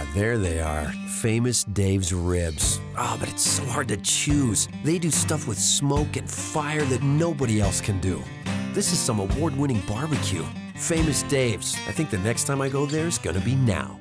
Yeah, there they are. Famous Dave's ribs. Oh, but it's so hard to choose. They do stuff with smoke and fire that nobody else can do. This is some award-winning barbecue. Famous Dave's. I think the next time I go there is gonna be now.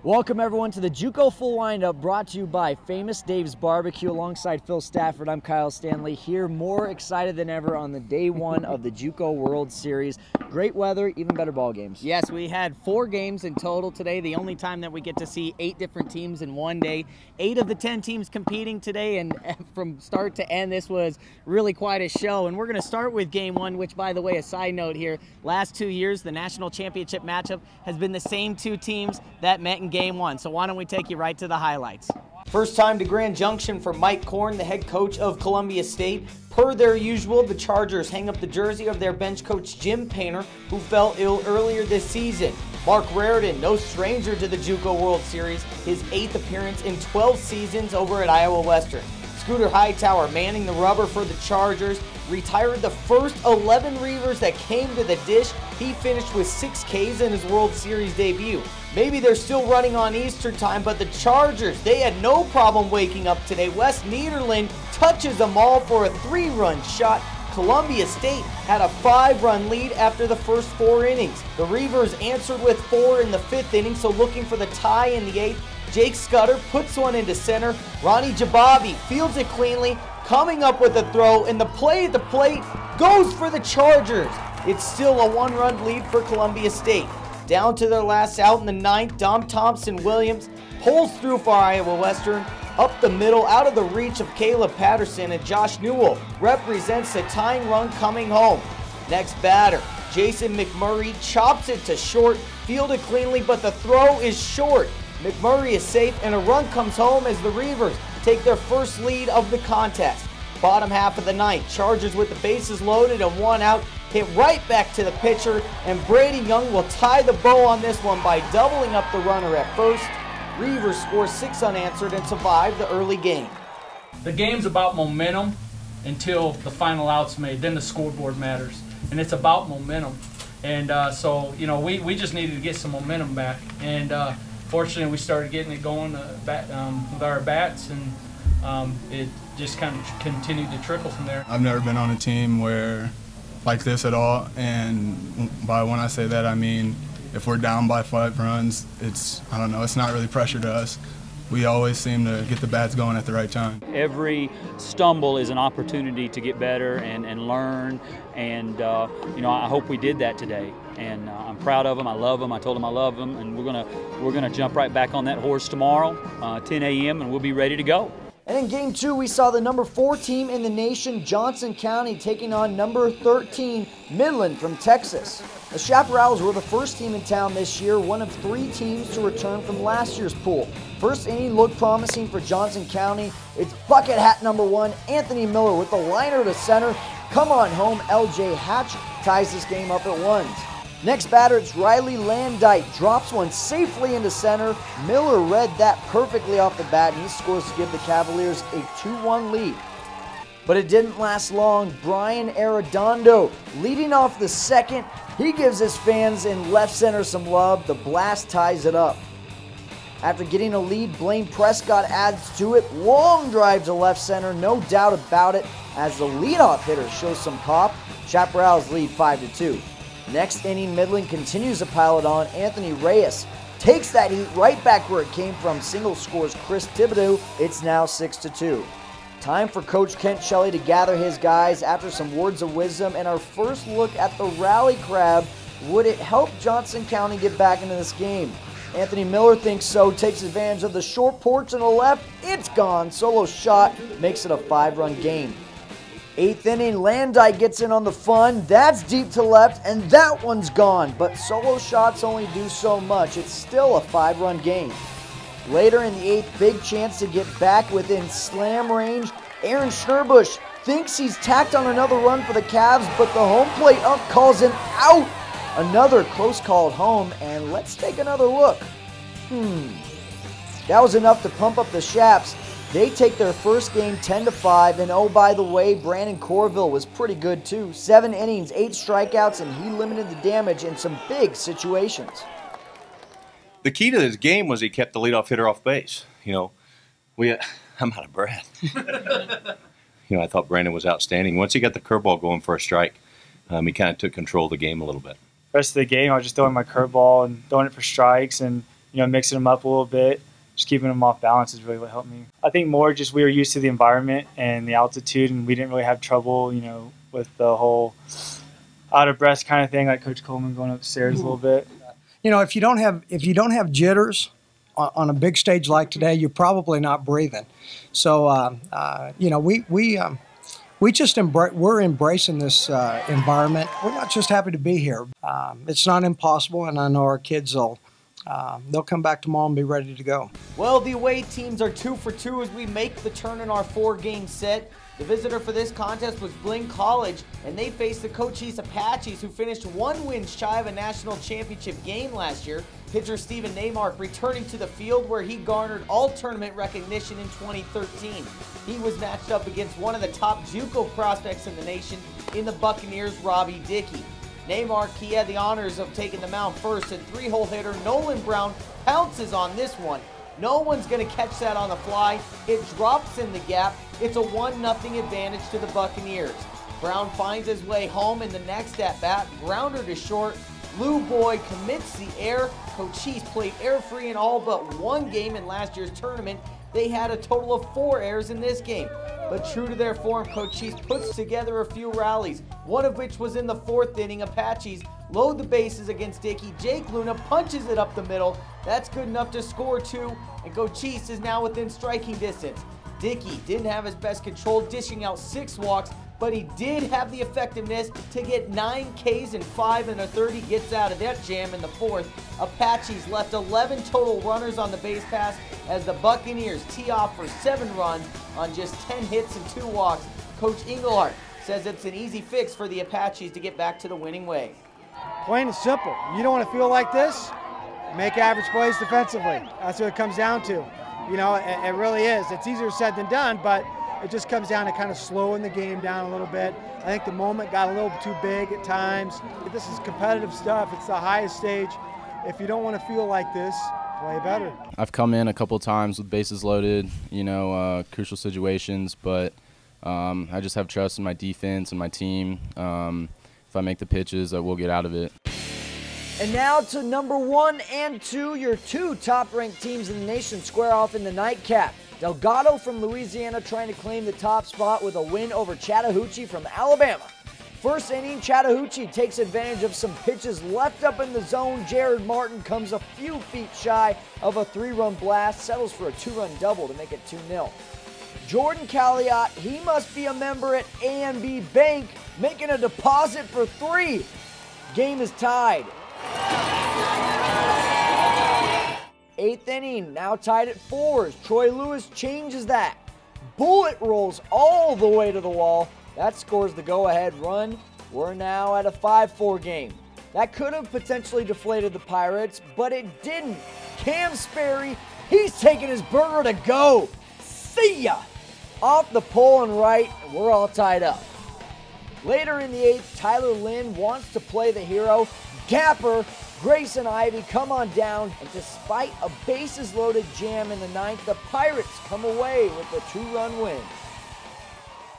Welcome everyone to the JUCO Full Windup, brought to you by Famous Dave's Barbecue. Alongside Phil Stafford, I'm Kyle Stanley, here more excited than ever on the day one of the JUCO World Series. Great weather, even better ball games. Yes, we had 4 games in total today, the only time that we get to see 8 different teams in one day. 8 of the 10 teams competing today, and from start to end, this was really quite a show. And we're going to start with game 1, which, by the way, a side note here, last 2 years, the national championship matchup has been the same 2 teams that met in game 1. So why don't we take you right to the highlights. First time to Grand Junction for Mike Korn, the head coach of Columbia State. Per their usual, the Chargers hang up the jersey of their bench coach Jim Painter, who fell ill earlier this season. Mark Raridan, no stranger to the JUCO World Series, his 8th appearance in 12 seasons over at Iowa Western. Scooter Hightower, manning the rubber for the Chargers, retired the first 11 Reavers that came to the dish. He finished with 6 Ks in his World Series debut. Maybe they're still running on Easter time, but the Chargers, they had no problem waking up today. Wes Niederland touches them all for a 3-run shot. Columbia State had a 5-run lead after the first 4 innings. The Reavers answered with 4 in the 5th inning, so looking for the tie in the 8th. Jake Scudder puts one into center. Ronnie Jabavi fields it cleanly, coming up with a throw, and the play at the plate goes for the Chargers. It's still a 1-run lead for Columbia State. Down to their last out in the 9th, Dom Thompson-Williams pulls through for Iowa Western. Up the middle, out of the reach of Caleb Patterson, and Josh Newell represents the tying run coming home. Next batter, Jason McMurray chops it to short, fielded cleanly, but the throw is short. McMurray is safe, and a run comes home as the Reavers take their first lead of the contest. Bottom half of the 9th, Chargers with the bases loaded and 1 out, hit right back to the pitcher, and Brady Young will tie the bow on this one by doubling up the runner at first. Reavers score 6 unanswered and survive the early game. The game's about momentum until the final out's made. Then the scoreboard matters, and it's about momentum. And so, you know, we just needed to get some momentum back. And fortunately, we started getting it going with our bats, and it just kind of continued to trickle from there. I've never been on a team like this at all, and by when I say that, I mean if we're down by 5 runs, it's not really pressure to us. We always seem to get the bats going at the right time. Every stumble is an opportunity to get better and learn, and you know, I hope we did that today. And I'm proud of them. I love them. I told them I love them, and we're gonna jump right back on that horse tomorrow, 10 a.m., and we'll be ready to go. And in game 2, we saw the number 4 team in the nation, Johnson County, taking on number 13, Midland from Texas. The Chaparrals were the first team in town this year, one of 3 teams to return from last year's pool. First inning looked promising for Johnson County. It's bucket hat number 1, Anthony Miller with the liner to center. Come on home, LJ Hatch ties this game up at 1. Next batter, it's Riley Landite, drops one safely into center. Miller read that perfectly off the bat, and he scores to give the Cavaliers a 2-1 lead. But it didn't last long. Brian Arredondo leading off the 2nd. He gives his fans in left center some love. The blast ties it up. After getting a lead, Blaine Prescott adds to it. Long drive to left center, no doubt about it, as the leadoff hitter shows some pop. Chaparrals lead 5-2. Next inning, Midland continues to pile it on. Anthony Reyes takes that heat right back where it came from. Single scores Chris Thibodeau. It's now 6-2. Time for Coach Kent Shelley to gather his guys after some words of wisdom and our first look at the rally crab. Would it help Johnson County get back into this game? Anthony Miller thinks so, takes advantage of the short porch on the left. It's gone. Solo shot makes it a 5-run game. 8th inning, Landai gets in on the fun. That's deep to left, and that one's gone. But solo shots only do so much. It's still a 5-run game. Later in the 8th, big chance to get back within slam range. Aaron Schnurbush thinks he's tacked on another run for the Cavs, but the home plate ump calls him out. Another close called home, and let's take another look. That was enough to pump up the Shaps. They take their first game 10-5, and oh, by the way, Brandon Corville was pretty good too. 7 innings, 8 strikeouts, and he limited the damage in some big situations. The key to this game was he kept the leadoff hitter off base. You know, I'm out of breath. You know, I thought Brandon was outstanding. Once he got the curveball going for a strike, he kind of took control of the game a little bit. The rest of the game, I was just throwing my curveball and throwing it for strikes and, you know, mixing them up a little bit. Just keeping them off balance is really what helped me. I think more just we were used to the environment and the altitude, and we didn't really have trouble, you know, with the whole out of breath kind of thing, like Coach Coleman going upstairs a little bit. You know, if you don't have jitters on a big stage like today, you're probably not breathing. So you know, we're embracing this environment. We're not just happy to be here. It's not impossible, and I know our kids they'll come back tomorrow and be ready to go. Well, the away teams are 2 for 2 as we make the turn in our 4-game set. The visitor for this contest was Blinn College, and they faced the Cochise Apaches, who finished 1 win shy of a national championship game last year. Pitcher Stephen Neymark returning to the field where he garnered all-tournament recognition in 2013. He was matched up against one of the top JUCO prospects in the nation in the Buccaneers' Robbie Dickey. Neymark, he had the honors of taking the mound first, and 3-hole hitter Nolan Brown pounces on this one. No one's going to catch that on the fly. It drops in the gap. It's a 1-0 advantage to the Buccaneers. Brown finds his way home in the next at-bat. Grounder to short. Lou Boy commits the error. Cochise played error-free in all but 1 game in last year's tournament. They had a total of 4 errors in this game. But true to their form, Cochise puts together a few rallies, one of which was in the 4th inning. Apaches load the bases against Dickey. Jake Luna punches it up the middle. That's good enough to score 2, and Cochise is now within striking distance. Dickey didn't have his best control, dishing out 6 walks, but he did have the effectiveness to get 9 Ks and 5 1/3. He gets out of that jam in the 4th. Apaches left 11 total runners on the base pass as the Buccaneers tee off for 7 runs on just 10 hits and 2 walks. Coach Engelhardt says it's an easy fix for the Apaches to get back to the winning way. Plain and simple. You don't want to feel like this, make average plays defensively. That's what it comes down to. You know, it really is. It's easier said than done, but it just comes down to kind of slowing the game down a little bit. I think the moment got a little too big at times. This is competitive stuff. It's the highest stage. If you don't want to feel like this, play better. I've come in a couple times with bases loaded, you know, crucial situations, but I just have trust in my defense and my team. If I make the pitches, I will get out of it. And now to number 1 and 2, your 2 top-ranked teams in the nation square off in the nightcap. Delgado from Louisiana trying to claim the top spot with a win over Chattahoochee from Alabama. First inning, Chattahoochee takes advantage of some pitches left up in the zone. Jared Martin comes a few feet shy of a 3-run blast, settles for a 2-run double to make it 2-0. Jordan Calliot, he must be a member at A&B Bank, making a deposit for 3. Game is tied. 8th inning, now tied at 4s. Troy Lewis changes that. Bullet rolls all the way to the wall. That scores the go-ahead run. We're now at a 5-4 game. That could have potentially deflated the Pirates, but it didn't. Cam Sperry, he's taking his burger to go. See ya! Off the pole and right, we're all tied up. Later in the 8th, Tyler Lynn wants to play the hero. Gapper, Grayson Ivy come on down, and despite a bases-loaded jam in the 9th, the Pirates come away with a 2-run win.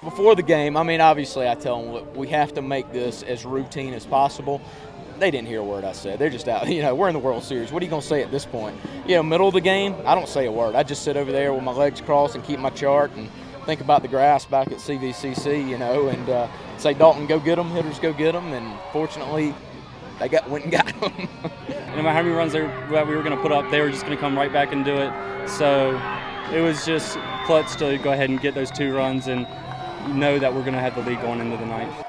Before the game, I mean, obviously I tell them, look, we have to make this as routine as possible. They didn't hear a word I said. They're just out. You know, we're in the World Series. What are you going to say at this point? You know, middle of the game, I don't say a word. I just sit over there with my legs crossed and keep my chart and think about the grass back at CVCC, you know, and say, Dalton, go get them, hitters go get them, and fortunately, they went and got them. No matter how many runs we were going to put up, they were just going to come right back and do it. So it was just clutch to go ahead and get those 2 runs and know that we're going to have the lead going into the 9th.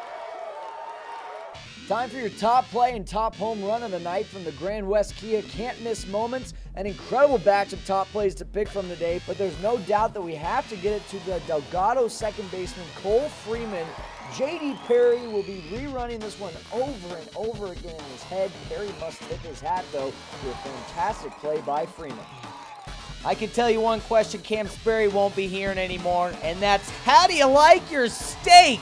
Time for your top play and top home run of the night from the Grand West Kia can't miss moments and incredible batch of top plays to pick from today, but there's no doubt that we have to get it to the Delgado second baseman Cole Freeman. J.D. Perry will be rerunning this one over and over again in his head. Perry must tip his hat, though, to a fantastic play by Freeman. I can tell you one question Cam Sperry won't be hearing anymore, and that's, how do you like your steak?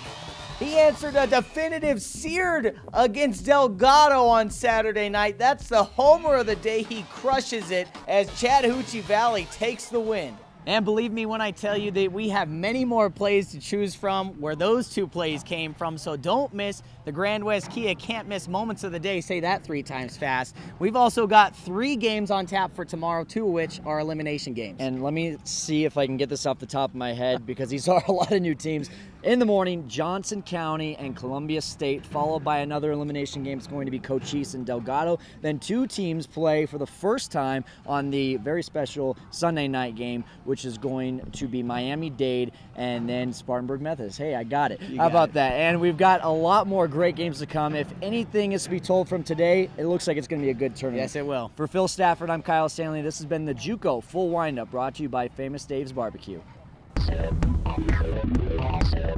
He answered a definitive seared against Delgado on Saturday night. That's the homer of the day. He crushes it as Chattahoochee Valley takes the win. And believe me when I tell you that we have many more plays to choose from where those two plays came from, so don't miss the Grand West Kia can't miss moments of the day. Say that 3 times fast. We've also got 3 games on tap for tomorrow, 2 of which are elimination games. And let me see if I can get this off the top of my head because these are a lot of new teams. In the morning, Johnson County and Columbia State, followed by another elimination game. It's going to be Cochise and Delgado. Then 2 teams play for the first time on the very special Sunday night game, which is going to be Miami-Dade and then Spartanburg Methodist. Hey, I got it. How about that? And we've got a lot more great games to come. If anything is to be told from today, it looks like it's going to be a good tournament. Yes, it will. For Phil Stafford, I'm Kyle Stanley. This has been the JUCO Full Windup, brought to you by Famous Dave's Barbecue. Awesome.